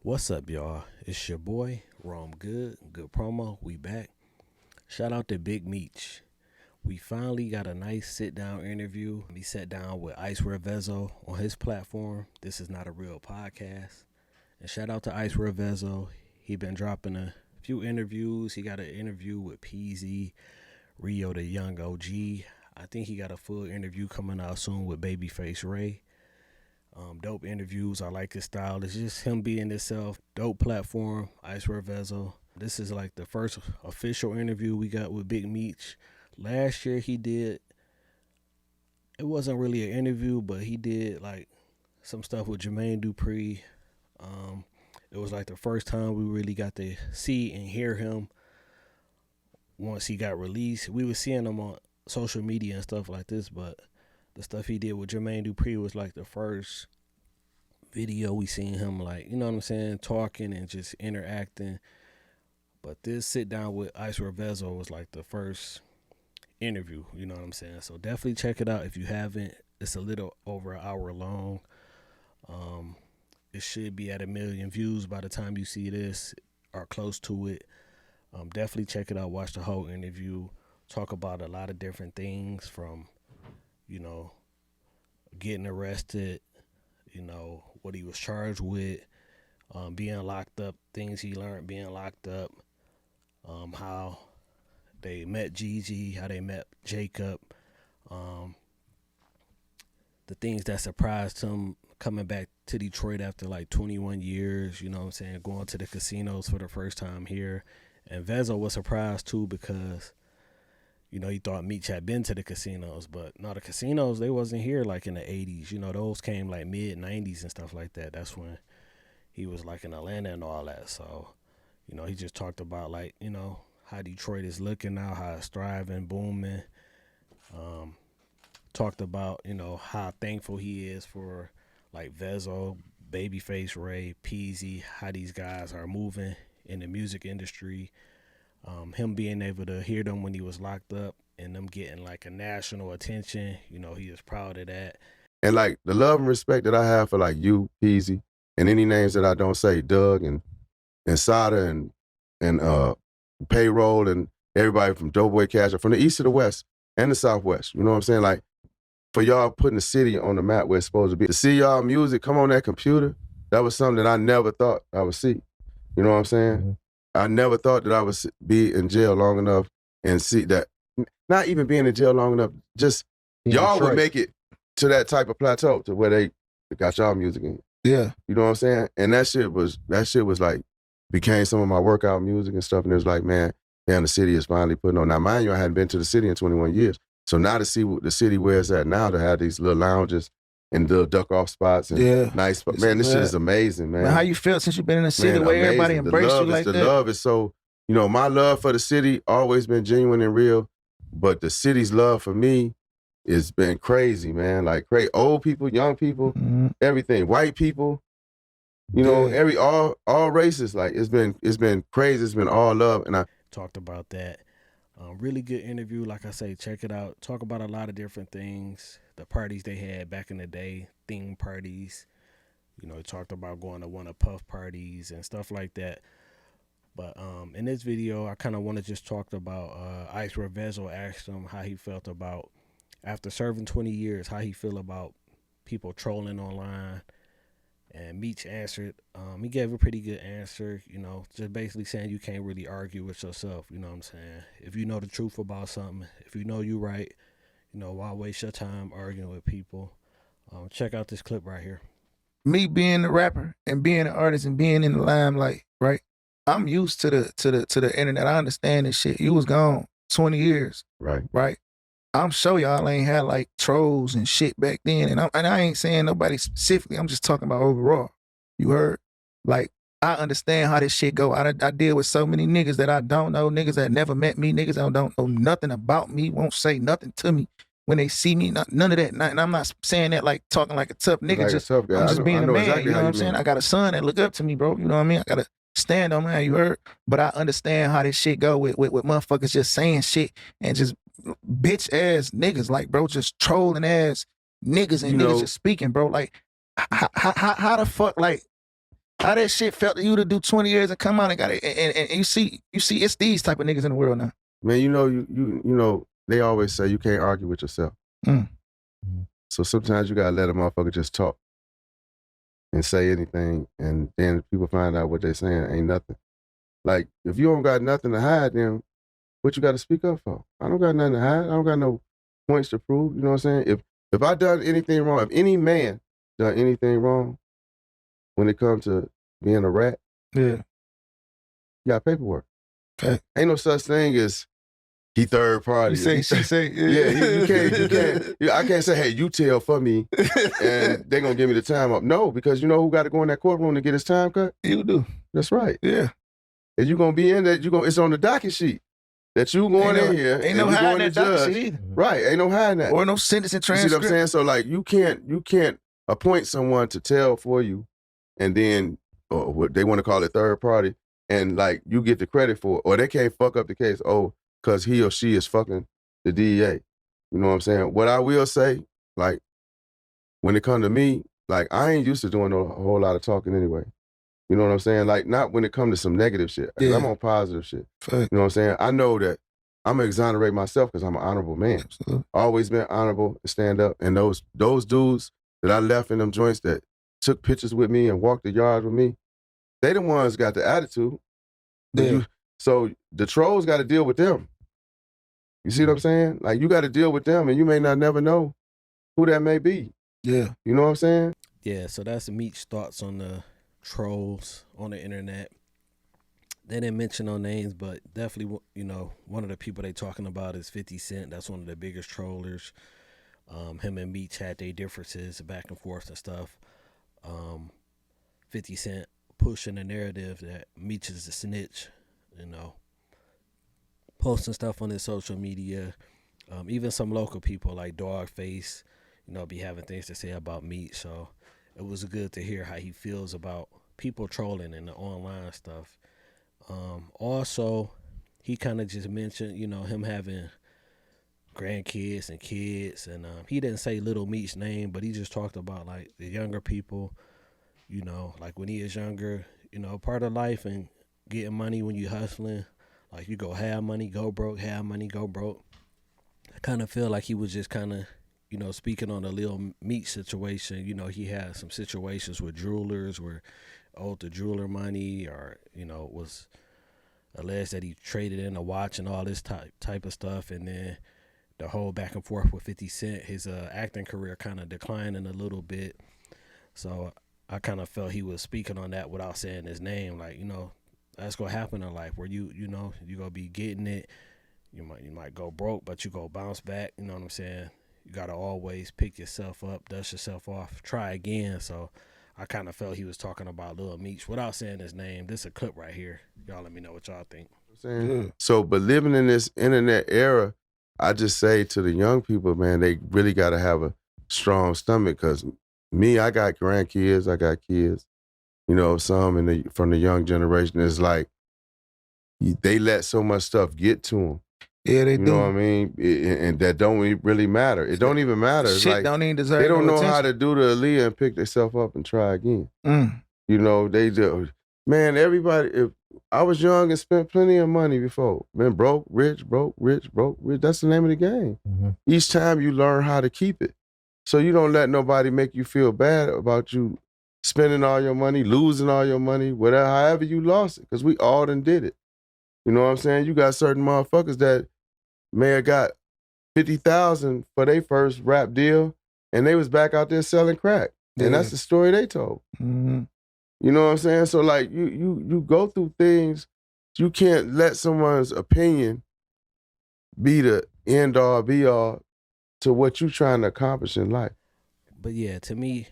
What's up, y'all? It's your boy, GoodPromo. We back. Shout out to Big Meech. We finally got a nice sit-down interview. He sat down with Icewear Vezzo on his platform. This is not a real podcast. And shout out to Icewear Vezzo. He been dropping a few interviews. He got an interview with Peasy, Rio the Young OG. I think he got a full interview coming out soon with Babyface Ray. Dope interviews. I like his style. It's just him being himself. Dope platform. Icewear Vezzo. This is like the first official interview we got with Big Meech. Last year he did. It wasn't really an interview, but he did like some stuff with Jermaine Dupri. It was like the first time we really got to see and hear him once he got released. We were seeing him on social media and stuff like this, but the stuff he did with Jermaine Dupri was like the first video we seen him, like, you know what I'm saying, talking and just interacting. But this sit down with Icewear Vezzo was like the first interview, you know what I'm saying? So definitely check it out if you haven't. It's a little over an hour long. It should be at 1 million views by the time you see this or close to it. Definitely check it out. Watch the whole interview. Talk about a lot of different things from, you know, getting arrested, you know, what he was charged with, being locked up, things he learned being locked up, how they met Gigi, how they met Jacob, the things that surprised him coming back to Detroit after like 21 years, you know what I'm saying, going to the casinos for the first time here. And Vezzo was surprised too because, you know, he thought Meech had been to the casinos, but no, the casinos, they wasn't here like in the 80s. You know, those came like mid-90s and stuff like that. That's when he was like in Atlanta and all that. So, you know, he just talked about like, you know, how Detroit is looking now, how it's thriving, booming. Talked about, you know, how thankful he is for like Vezzo, Babyface Ray, Peasy, how these guys are moving in the music industry. Him being able to hear them when he was locked up and them getting like a national attention, you know, he is proud of that. And like the love and respect that I have for like you, Peasy, and any names that I don't say, Doug and Sada and Payroll and everybody from Doughboy Cash, from the east to the west and the southwest. You know what I'm saying? Like for y'all putting the city on the map where it's supposed to be. To see y'all music come on that computer, that was something that I never thought I would see. You know what I'm saying? Mm-hmm. I never thought that I would be in jail long enough and see that, not even being in jail long enough, just y'all would make it to that type of plateau to where they got y'all music in. Yeah. You know what I'm saying? And that shit was like, became some of my workout music and stuff. And it was like, man, damn, the city is finally putting on. Now, mind you, I hadn't been to the city in 21 years. So now to see the city where it's at now, to have these little lounges and little duck-off spots and nice spots. Man, this shit is amazing, man. How you felt since you've been in the city where everybody embraced you like that? The love is so, you know, my love for the city always been genuine and real, but the city's love for me has been crazy, man. Like crazy, old people, young people, everything, white people, you know, all races. Like it's been crazy. It's been all love, and I talked about that. Really good interview. Like I say, check it out. Talk about a lot of different things. The parties they had back in the day, theme parties. You know, talked about going to one of Puff parties and stuff like that. But in this video, I kind of want to just talk about Icewear Vezzo asked him how he felt about, after serving 20 years, how he feel about people trolling online. And Meech answered, he gave a pretty good answer, you know, just basically saying you can't really argue with yourself, you know what I'm saying? If you know the truth about something, if you know you right, you know, why waste your time arguing with people? Check out this clip right here. Me being a rapper and being an artist and being in the limelight, right? I'm used to the internet. I understand this shit. You was gone 20 years. Right? I'm sure y'all ain't had like trolls and shit back then. And I ain't saying nobody specifically. I'm just talking about overall. You heard? Like, I understand how this shit go. I deal with so many niggas that I don't know, niggas that never met me, niggas that don't know nothing about me, won't say nothing to me when they see me, none of that. And I'm not saying that like talking like a tough nigga. Like just, tough guy. I'm just being a man, exactly you know what I'm saying? I got a son that look up to me, bro. You know what I mean? I got to stand on, man, you heard? But I understand how this shit go with motherfuckers just saying shit and just bitch ass niggas, like, bro, just trolling ass niggas and niggas just speaking, bro. Like, how the fuck, like, How that shit felt to you to do 20 years and come out and got it, and you see it's these type of niggas in the world now. Man, you know, they always say you can't argue with yourself. So sometimes you gotta let a motherfucker just talk and say anything, and then people find out what they saying ain't nothing. Like, if you don't got nothing to hide, then what you got to speak up for? I don't got nothing to hide. I don't got no points to prove. You know what I'm saying? If I done anything wrong, if any man done anything wrong when it comes to being a rat, you got paperwork. Okay. Ain't no such thing as he third party. She say. Yeah, you can't. I can't say, hey, you tell for me, and they gonna give me the time up. No, because you know who got to go in that courtroom to get his time cut? You do. That's right. Yeah. And you gonna be in that. It's on the docket sheet that you going in here. Ain't no hiding that docket sheet either. Right. Ain't no hiding that. Or no sentencing transcript. You see what I'm saying? So like, you can't appoint someone to tell for you, and then what they want to call it third party, and like you get the credit for it, or they can't fuck up the case. Because he or she is fucking the DEA. You know what I'm saying? What I will say, like, when it come to me, like, I ain't used to doing a whole lot of talking anyway. You know what I'm saying? Like, not when it come to some negative shit. Yeah. I'm on positive shit. You know what I'm saying? I know that I'm gonna exonerate myself because I'm an honorable man. Absolutely. Always been honorable, stand up. And those dudes that I left in them joints that took pictures with me and walked the yard with me, they the ones got the attitude. Yeah. So the trolls got to deal with them. You see what I'm saying? Like, you got to deal with them, and you may not never know who that may be. Yeah. You know what I'm saying? Yeah, so that's Meech's thoughts on the trolls on the internet. They didn't mention no names, but definitely, you know, one of the people they talking about is 50 Cent. That's one of the biggest trollers. Him and Meech had their differences back and forth and stuff. 50 Cent pushing the narrative that Meech is a snitch, you know, posting stuff on his social media. Even some local people like Dogface, you know, be having things to say about Meech. So it was good to hear how he feels about people trolling and the online stuff. Also, he kind of just mentioned, you know, him having grandkids and kids, and he didn't say Little Meech's name, but he just talked about like the younger people, you know, like when he is younger, you know, part of life and getting money when you hustling, like you go have money, go broke, have money, go broke. I kind of feel like he was just kind of, you know, speaking on the Lil Meech situation. You know, he had some situations with jewelers where owed the jeweler money, or, you know, was alleged that he traded in a watch and all this type of stuff. And then the whole back and forth with 50 Cent, his acting career kind of declining a little bit. So I kind of felt he was speaking on that without saying his name. Like, you know, that's gonna happen in life where you know, you gonna be getting it. You might go broke, but you go bounce back. You know what I'm saying? You gotta always pick yourself up, dust yourself off, try again. So I kind of felt he was talking about Lil Meech without saying his name. This is a clip right here. Y'all let me know what y'all think. So, but living in this internet era, I just say to the young people, man, they really got to have a strong stomach, because me, I got grandkids, I got kids, you know, some from the young generation. It's like they let so much stuff get to them. Yeah, they do. You know what I mean? And that don't really matter. It don't even matter. It's shit like, don't even deserve. They don't know attention. how to do the Aaliyah and pick themselves up and try again. You know, they do. Man, everybody, if I was young and spent plenty of money before, been broke, rich, broke, rich, broke, rich. That's the name of the game. Each time you learn how to keep it. So you don't let nobody make you feel bad about you spending all your money, losing all your money, whatever, however you lost it, because we all done did it. You know what I'm saying? You got certain motherfuckers that may have got $50,000 for their first rap deal, and they was back out there selling crack. Yeah. And that's the story they told. You know what I'm saying? So like you go through things. You can't let someone's opinion be the end all be all to what you trying to accomplish in life. But yeah, to me,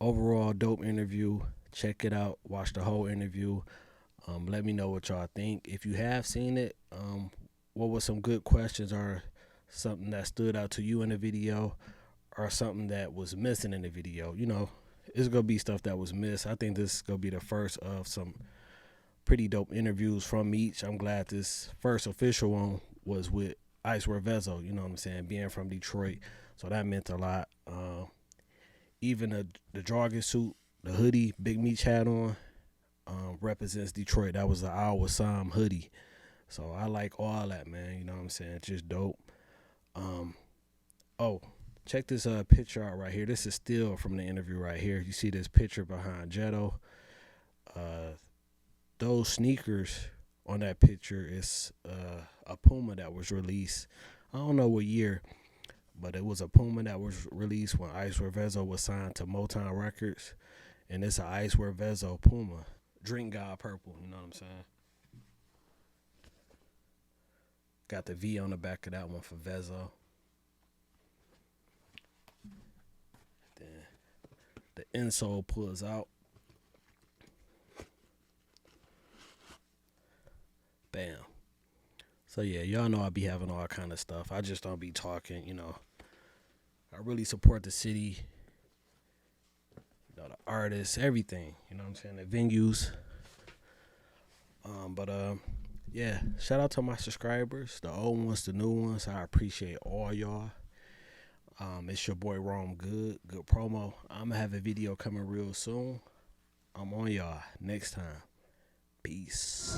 overall dope interview. Check it out. Watch the whole interview. Let me know what y'all think. If you have seen it, what were some good questions, or something that stood out to you in the video, or something that was missing in the video? You know, it's going to be stuff that was missed. I think this is going to be the first of some pretty dope interviews from Meech. I'm glad this first official one was with Icewear Vezzo, you know what I'm saying, being from Detroit. So that meant a lot. Even the jogging suit, the hoodie Big Meech had on, represents Detroit. That was the Our Sam hoodie. So I like all that, man. You know what I'm saying? It's just dope. Oh, check this picture out right here. This is still from the interview right here. You see this picture behind Jetto. Those sneakers on that picture is a Puma that was released. I don't know what year, but it was a Puma that was released when Icewear Vezzo was signed to Motown Records. And it's an Icewear Vezzo Puma. Drink God purple, you know what I'm saying? Got the V on the back of that one for Vezzo. Then the insole pulls out. Bam. So yeah, y'all know I be having all kind of stuff. I just don't be talking, you know. I really support the city, you know, the artists, everything. You know what I'm saying? The venues. Yeah, shout out to my subscribers, the old ones, the new ones. I appreciate all y'all. It's your boy Rome GoodPromo. I'm gonna have a video coming real soon. I'm on y'all next time. Peace.